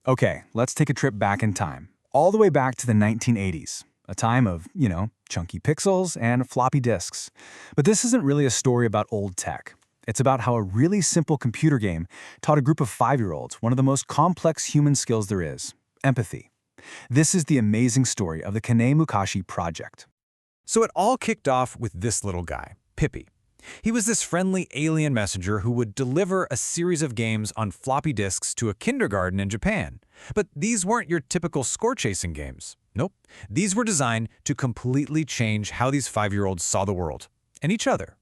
Okay, let's take a trip back in time, all the way back to the 1980s, a time of, chunky pixels and floppy disks. But this isn't really a story about old tech. It's about how a really simple computer game taught a group of 5-year-olds one of the most complex human skills there is: empathy. This is the amazing story of the Kani Mukashi project. So it all kicked off with this little guy, Pippi. He was this friendly alien messenger who would deliver a series of games on floppy disks to a kindergarten in Japan. But these weren't your typical score-chasing games. Nope. These were designed to completely change how these 5-year-olds saw the world and each other.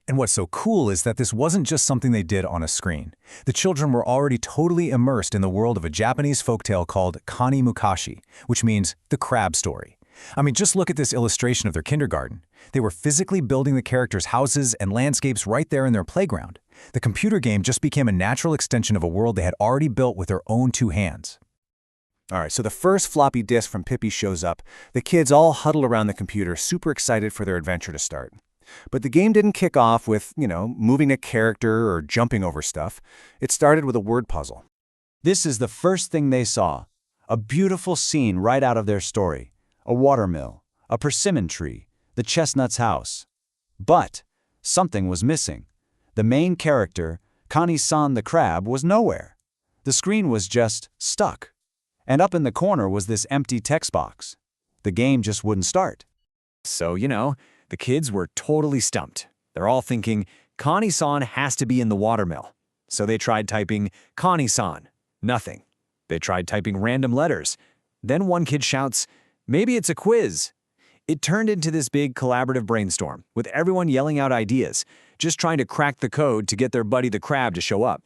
And what's so cool is that this wasn't just something they did on a screen. The children were already totally immersed in the world of a Japanese folktale called Kani Mukashi, which means the crab story. I mean, just look at this illustration of their kindergarten. They were physically building the characters' houses and landscapes right there in their playground. The computer game just became a natural extension of a world they had already built with their own 2 hands. All right, so the first floppy disk from Pippi shows up. The kids all huddle around the computer, super excited for their adventure to start. But the game didn't kick off with, moving a character or jumping over stuff. It started with a word puzzle. This is the first thing they saw, a beautiful scene right out of their story. A watermill, a persimmon tree, the chestnut's house. But something was missing. The main character, Kani-san the crab, was nowhere. The screen was just stuck. And up in the corner was this empty text box. The game just wouldn't start. So, the kids were totally stumped. They're all thinking, Kani-san has to be in the watermill. So they tried typing, Kani-san. Nothing. They tried typing random letters. Then one kid shouts, maybe it's a quiz. It turned into this big collaborative brainstorm, with everyone yelling out ideas, just trying to crack the code to get their buddy the crab to show up.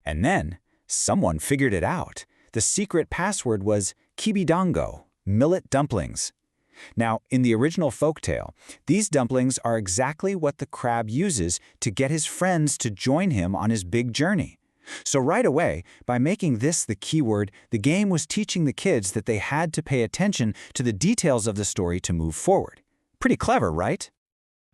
And then, someone figured it out. The secret password was kibidango, millet dumplings. Now, in the original folktale, these dumplings are exactly what the crab uses to get his friends to join him on his big journey. So right away, by making this the keyword, the game was teaching the kids that they had to pay attention to the details of the story to move forward. Pretty clever, right?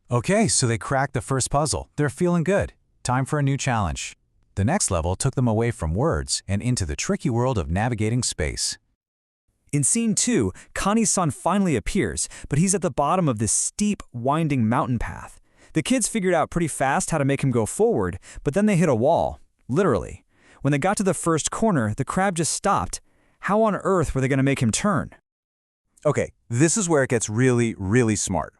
Okay, so they cracked the first puzzle. They're feeling good. Time for a new challenge. The next level took them away from words and into the tricky world of navigating space. In Scene 2, Kani-san finally appears, but he's at the bottom of this steep, winding mountain path. The kids figured out pretty fast how to make him go forward, but then they hit a wall. Literally. When they got to the first corner, the crab just stopped. How on earth were they going to make him turn? Okay, this is where it gets really, really smart.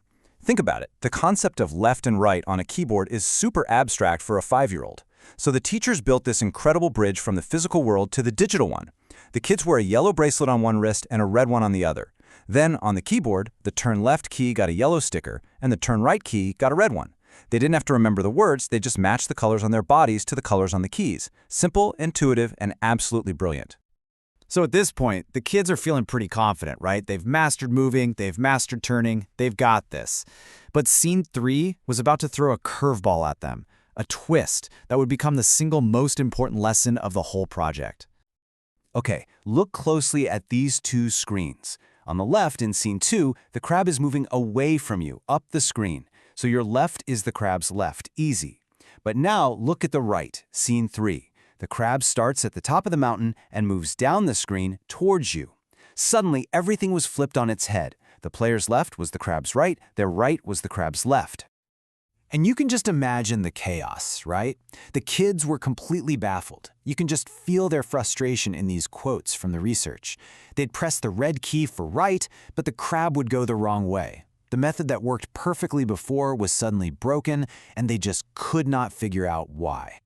Think about it. The concept of left and right on a keyboard is super abstract for a 5-year-old. So the teachers built this incredible bridge from the physical world to the digital one. The kids wear a yellow bracelet on one wrist and a red one on the other. Then, on the keyboard, the turn left key got a yellow sticker, and the turn right key got a red one. They didn't have to remember the words, they just matched the colors on their bodies to the colors on the keys. Simple, intuitive, and absolutely brilliant. So at this point, the kids are feeling pretty confident, right? They've mastered moving, they've mastered turning, they've got this. But Scene 3 was about to throw a curveball at them, a twist that would become the single most important lesson of the whole project. Okay, look closely at these 2 screens. On the left, in Scene 2, the crab is moving away from you, up the screen. So your left is the crab's left, easy. But now look at the right, Scene 3. The crab starts at the top of the mountain and moves down the screen towards you. Suddenly, everything was flipped on its head. The player's left was the crab's right, their right was the crab's left. And you can just imagine the chaos, right? The kids were completely baffled. You can just feel their frustration in these quotes from the research. They'd press the red key for right, but the crab would go the wrong way. The method that worked perfectly before was suddenly broken, and they just could not figure out why.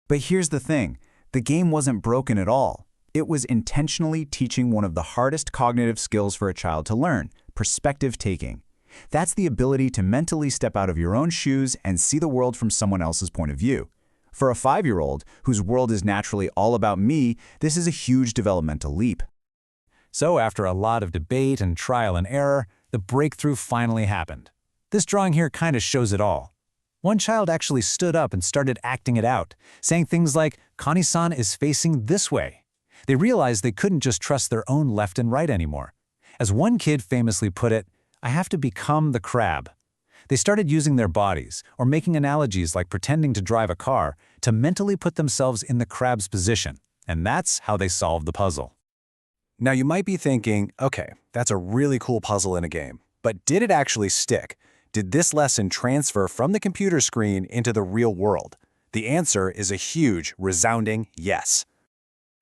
But here's the thing. The game wasn't broken at all. It was intentionally teaching one of the hardest cognitive skills for a child to learn, perspective taking. That's the ability to mentally step out of your own shoes and see the world from someone else's point of view. For a 5-year-old, whose world is naturally all about me, this is a huge developmental leap. So after a lot of debate and trial and error, the breakthrough finally happened. This drawing here kind of shows it all. One child actually stood up and started acting it out, saying things like, Kani-san is facing this way. They realized they couldn't just trust their own left and right anymore. As one kid famously put it, I have to become the crab. They started using their bodies, or making analogies like pretending to drive a car, to mentally put themselves in the crab's position. And that's how they solved the puzzle. Now you might be thinking, okay, that's a really cool puzzle in a game, but did it actually stick? Did this lesson transfer from the computer screen into the real world? The answer is a huge, resounding yes.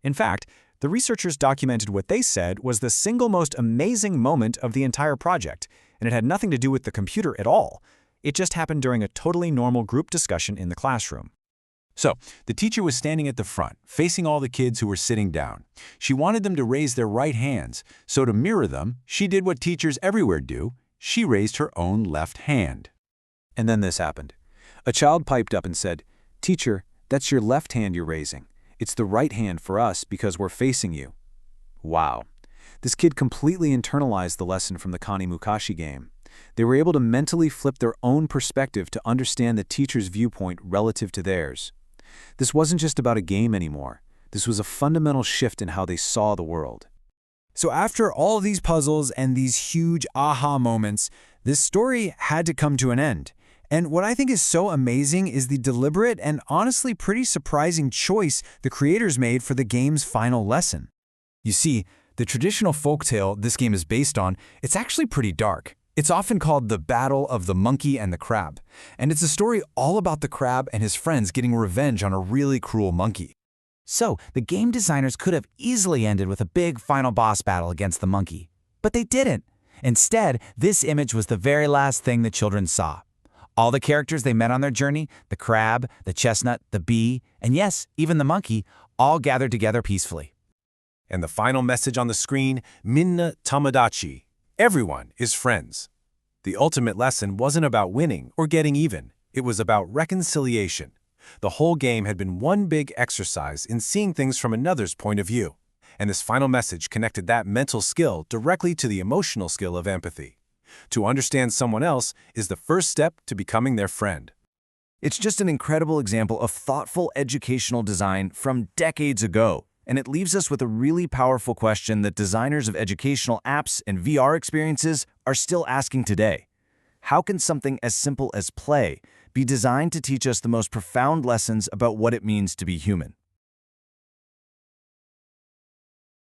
In fact, the researchers documented what they said was the single most amazing moment of the entire project, and it had nothing to do with the computer at all. It just happened during a totally normal group discussion in the classroom. So, the teacher was standing at the front, facing all the kids who were sitting down. She wanted them to raise their right hands, so to mirror them, she did what teachers everywhere do. She raised her own left hand. And then this happened. A child piped up and said, "Teacher, that's your left hand you're raising. It's the right hand for us because we're facing you." Wow. This kid completely internalized the lesson from the Kani Mukashi game. They were able to mentally flip their own perspective to understand the teacher's viewpoint relative to theirs. This wasn't just about a game anymore. This was a fundamental shift in how they saw the world. So after all these puzzles and these huge aha moments, this story had to come to an end. And what I think is so amazing is the deliberate and honestly pretty surprising choice the creators made for the game's final lesson. You see, the traditional folktale this game is based on, it's actually pretty dark. It's often called the Battle of the Monkey and the Crab, and it's a story all about the crab and his friends getting revenge on a really cruel monkey. So, the game designers could have easily ended with a big final boss battle against the monkey. But they didn't. Instead, this image was the very last thing the children saw. All the characters they met on their journey, the crab, the chestnut, the bee, and yes, even the monkey, all gathered together peacefully. And the final message on the screen, Minna Tomodachi. Everyone is friends. The ultimate lesson wasn't about winning or getting even. It was about reconciliation. The whole game had been one big exercise in seeing things from another's point of view. And this final message connected that mental skill directly to the emotional skill of empathy. To understand someone else is the first step to becoming their friend. It's just an incredible example of thoughtful educational design from decades ago. And it leaves us with a really powerful question that designers of educational apps and VR experiences are still asking today. How can something as simple as play be designed to teach us the most profound lessons about what it means to be human?